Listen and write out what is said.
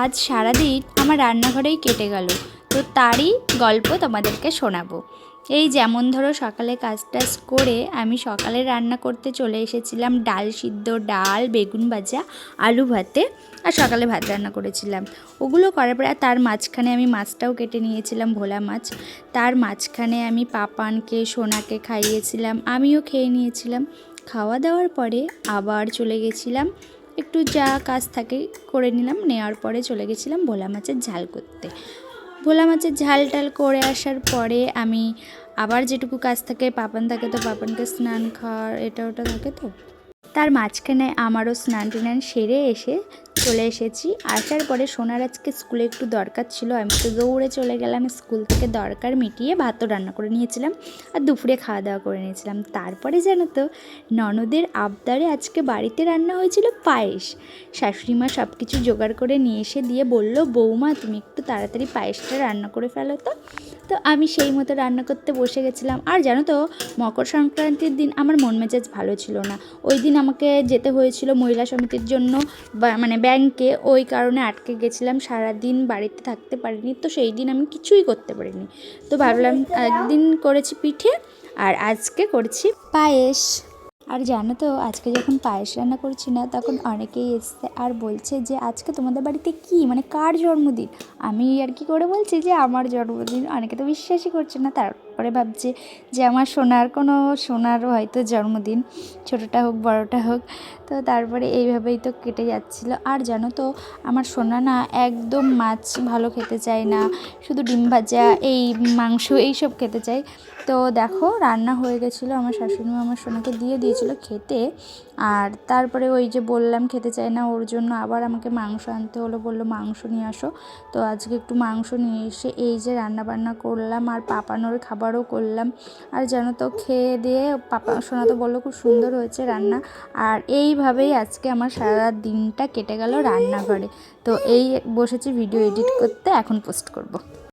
আজ সারাদিন আমার রান্নাঘরেই কেটে গেল, তো তারই গল্প তোমাদেরকে শোনাবো। এই যেমন ধরো সকালে কাজ টাজ করে আমি সকালে রান্না করতে চলে এসেছিলাম, ডাল সিদ্ধ, ডাল, বেগুন ভাজা, আলু ভাতে, আর সকালে ভাত রান্না করেছিলাম। ওগুলো করার পরে তার মাঝখানে আমি মাছটাও কেটে নিয়েছিলাম, ভোলা মাছ। তার মাঝখানে আমি পাপানকে, সোনাকে খাইয়েছিলাম, আমিও খেয়ে নিয়েছিলাম। খাওয়া দাওয়ার পরে আবার চলে গেছিলাম, একটু যা কাজ থাকে করে নিলাম, নেওয়ার পরে চলে গেছিলাম ভোলা মাছের ঝাল করতে। ভোলা মাছের ঝাল টাল করে আসার পরে আমি আবার যেটুকু কাজ থাকে, পাপান থাকে, তো পাপানকে স্নান খাওয়ার এটা ওটা থাকে, তো তার মাঝখানে আমারও স্নান টান সেরে এসে চলে এসেছি। আসার পরে সোনার আজকে স্কুলে একটু দরকার ছিল, আমি তো দৌড়ে চলে গেলাম স্কুল থেকে, দরকার মিটিয়ে ভাতও রান্না করে নিয়েছিলাম আর দুপুরে খাওয়া দাওয়া করে নিয়েছিলাম। তারপরে জানো তো, ননদের আবদারে আজকে বাড়িতে রান্না হয়েছিল পায়েস। শাশুড়ি মা সব কিছু জোগাড় করে নিয়ে এসে দিয়ে বলল, বৌমা তুমি একটু তাড়াতাড়ি পায়েসটা রান্না করে ফেলো। তো আমি সেই মতো রান্না করতে বসে গেছিলাম। আর জানো তো, মকর সংক্রান্তির দিন আমার মন মেজাজ ভালো ছিল না। ওই দিন আমাকে যেতে হয়েছিল মহিলা সমিতির জন্য, মানে ব্যাংকে, ওই কারণে আটকে গেছিলাম, সারাদিন বাড়িতে থাকতে পারিনি। তো সেই দিন আমি কিছুই করতে পারিনি। তো ভাবলাম একদিন করেছি পিঠে আর আজকে করছি পায়েস। আর জানো তো, আজকে যখন পায়েস রান্না করছি না, তখন অনেকেই এসছে আর বলছে যে আজকে তোমাদের বাড়িতে কি, মানে কার জন্মদিন। আমি আর কি করে বলছি যে আমার জন্মদিন। অনেকে তো বিশ্বাসই করছে না, তারপরে ভাবছে যে আমার সোনারও হয়তো জন্মদিন, ছোটোটা হোক বড়োটা হোক। তো তারপরে এইভাবেই তো কেটে যাচ্ছিলো। আর জানো তো, আমার সোনা না একদম মাছ ভালো খেতে চায় না, শুধু ডিম ভাজা, এই মাংস এইসব খেতে চায়। তো দেখো, রান্না হয়ে গেছিলো, আমার শাশুড়িমা আমার সোনাকে দিয়ে দিয়েছিল খেতে। আর তারপরে ওই যে বললাম খেতে চায় না, ওর জন্য আবার আমাকে মাংস আনতে হলো, বললো মাংস নিয়ে আসো। তো আজকে একটু মাংস নিয়ে এসে এই যে রান্না বান্না করলাম, আর পাপানোর খাবারও করলাম। আর জানো তো, খেয়ে দিয়ে সোনা তো বললো খুব সুন্দর হয়েছে রান্না। আর এইভাবেই আজকে আমার সারা দিনটা কেটে গেল রান্নাঘরে। তো এই বসেছি ভিডিও এডিট করতে, এখন পোস্ট করব।